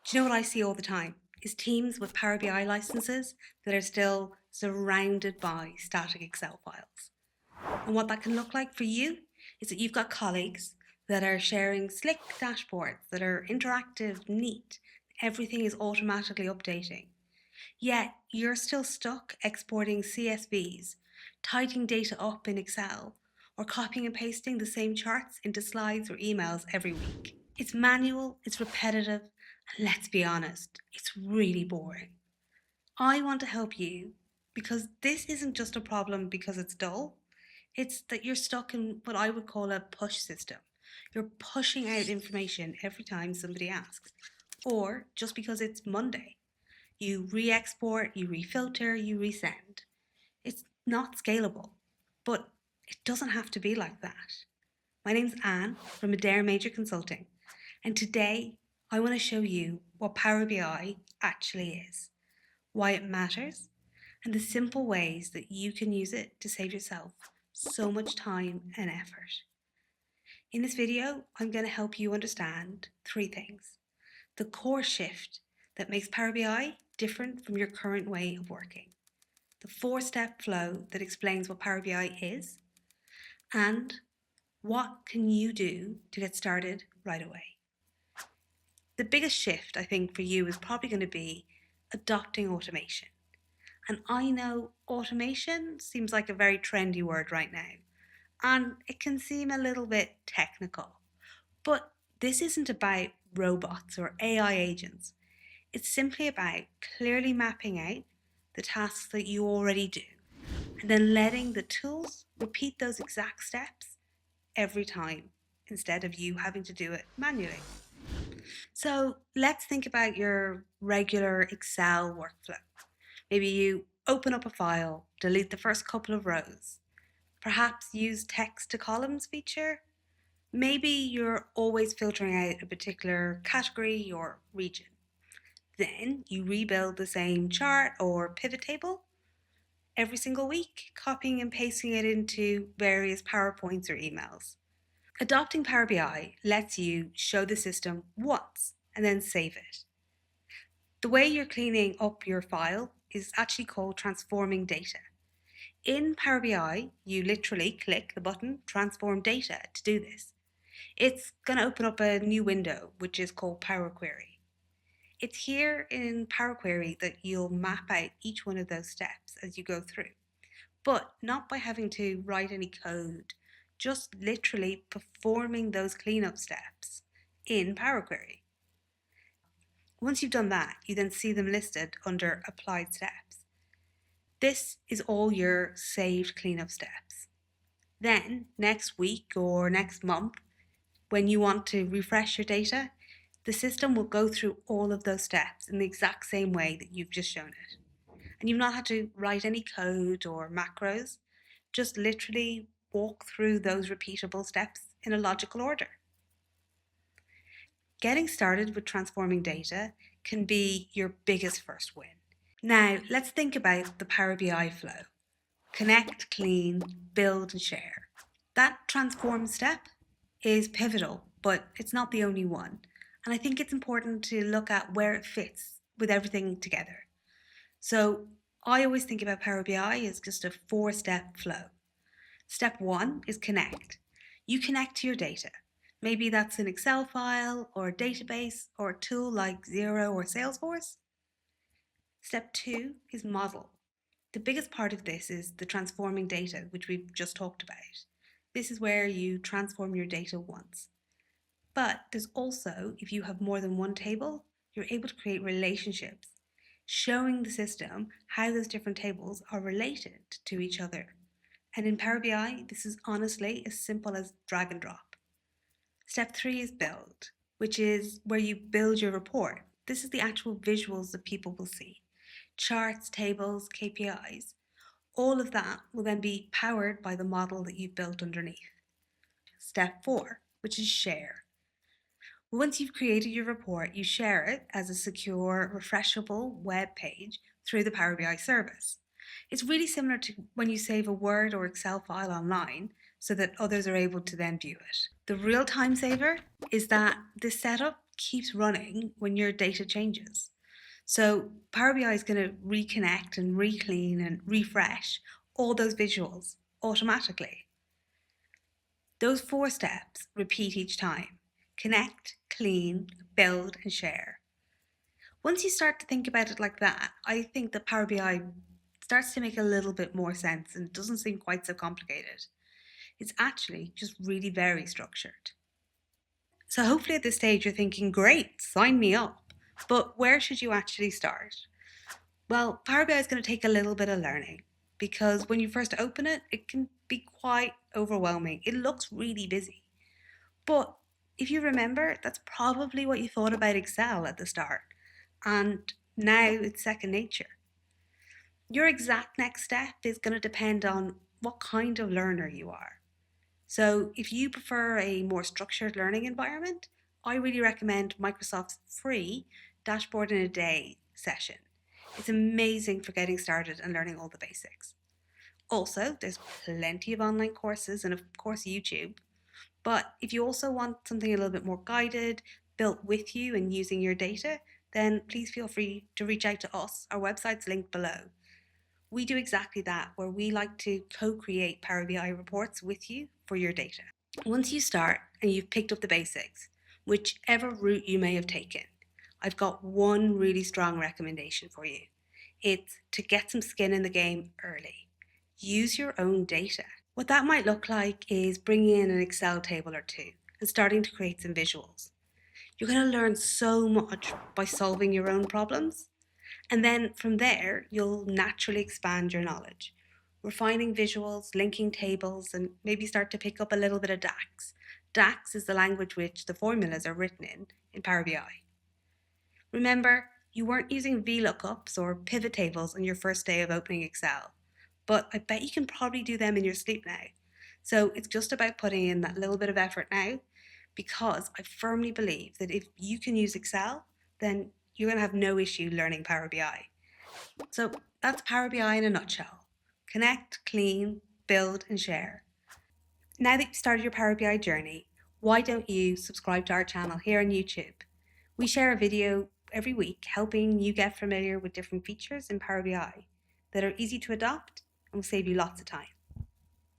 Do you know what I see all the time? Is teams with Power BI licenses that are still surrounded by static Excel files. And what that can look like for you is that you've got colleagues that are sharing slick dashboards that are interactive, neat, everything is automatically updating. Yet you're still stuck exporting CSVs, tidying data up in Excel, or copying and pasting the same charts into slides or emails every week. It's manual, it's repetitive, and let's be honest, it's really boring. I want to help you because this isn't just a problem because it's dull. It's that you're stuck in what I would call a push system. You're pushing out information every time somebody asks, or just because it's Monday. You re export, you refilter, you resend. It's not scalable, but it doesn't have to be like that. My name's Anne from Adair Major Consulting, and today I want to show you what Power BI actually is, why it matters, and the simple ways that you can use it to save yourself so much time and effort. In this video, I'm going to help you understand three things. The core shift that makes Power BI different from your current way of working. The four-step flow that explains what Power BI is, and what can you do to get started right away. The biggest shift, I think, for you is probably going to be adopting automation. And I know automation seems like a very trendy word right now, and it can seem a little bit technical. But this isn't about robots or AI agents. It's simply about clearly mapping out the tasks that you already do and then letting the tools repeat those exact steps every time instead of you having to do it manually. So let's think about your regular Excel workflow. Maybe you open up a file, delete the first couple of rows, perhaps use text to columns feature. Maybe you're always filtering out a particular category or region. Then you rebuild the same chart or pivot table every single week, copying and pasting it into various PowerPoints or emails. Adopting Power BI lets you show the system once and then save it. The way you're cleaning up your file is actually called transforming data. In Power BI, you literally click the button Transform Data to do this. It's going to open up a new window, which is called Power Query. It's here in Power Query that you'll map out each one of those steps as you go through, but not by having to write any code, just literally performing those cleanup steps in Power Query. Once you've done that, you then see them listed under Applied Steps. This is all your saved cleanup steps. Then, next week or next month, when you want to refresh your data, the system will go through all of those steps in the exact same way that you've just shown it. And you've not had to write any code or macros, just literally walk through those repeatable steps in a logical order. Getting started with transforming data can be your biggest first win. Now, let's think about the Power BI flow. Connect, clean, build, and share. That transform step is pivotal, but it's not the only one. And I think it's important to look at where it fits with everything together. So I always think about Power BI as just a four-step flow. Step one is connect. You connect to your data. Maybe that's an Excel file or a database or a tool like Xero or Salesforce. Step two is model. The biggest part of this is the transforming data, which we've just talked about. This is where you transform your data once. But there's also, if you have more than one table, you're able to create relationships, showing the system how those different tables are related to each other. And in Power BI, this is honestly as simple as drag and drop. Step three is build, which is where you build your report. This is the actual visuals that people will see. Charts, tables, KPIs. All of that will then be powered by the model that you've built underneath. Step four, which is share. Once you've created your report, you share it as a secure, refreshable web page through the Power BI service. It's really similar to when you save a Word or Excel file online so that others are able to then view it. The real time saver is that this setup keeps running when your data changes. So Power BI is going to reconnect and reclean and refresh all those visuals automatically. Those 4 steps repeat each time: connect, clean, build, and share. Once you start to think about it like that, I think that Power BI starts to make a little bit more sense and doesn't seem quite so complicated. It's actually just really very structured. So hopefully at this stage you're thinking, great, sign me up. But where should you actually start? Well, Power BI is going to take a little bit of learning because when you first open it, it can be quite overwhelming. It looks really busy. But if you remember, that's probably what you thought about Excel at the start. And now it's second nature. Your exact next step is going to depend on what kind of learner you are. So if you prefer a more structured learning environment, I really recommend Microsoft's free Dashboard in a Day session. It's amazing for getting started and learning all the basics. Also, there's plenty of online courses and of course YouTube. But if you also want something a little bit more guided, built with you and using your data, then please feel free to reach out to us. Our website's linked below. We do exactly that, where we like to co-create Power BI reports with you for your data. Once you start and you've picked up the basics, whichever route you may have taken, I've got one really strong recommendation for you. It's to get some skin in the game early. Use your own data. What that might look like is bringing in an Excel table or two and starting to create some visuals. You're going to learn so much by solving your own problems. And then from there, you'll naturally expand your knowledge, refining visuals, linking tables, and maybe start to pick up a little bit of DAX. DAX is the language which the formulas are written in Power BI. Remember, you weren't using VLOOKUPs or pivot tables on your first day of opening Excel, but I bet you can probably do them in your sleep now. So it's just about putting in that little bit of effort now, because I firmly believe that if you can use Excel, then you're going to have no issue learning Power BI. So that's Power BI in a nutshell. Connect, clean, build, and share. Now that you've started your Power BI journey, why don't you subscribe to our channel here on YouTube? We share a video every week helping you get familiar with different features in Power BI that are easy to adopt and will save you lots of time.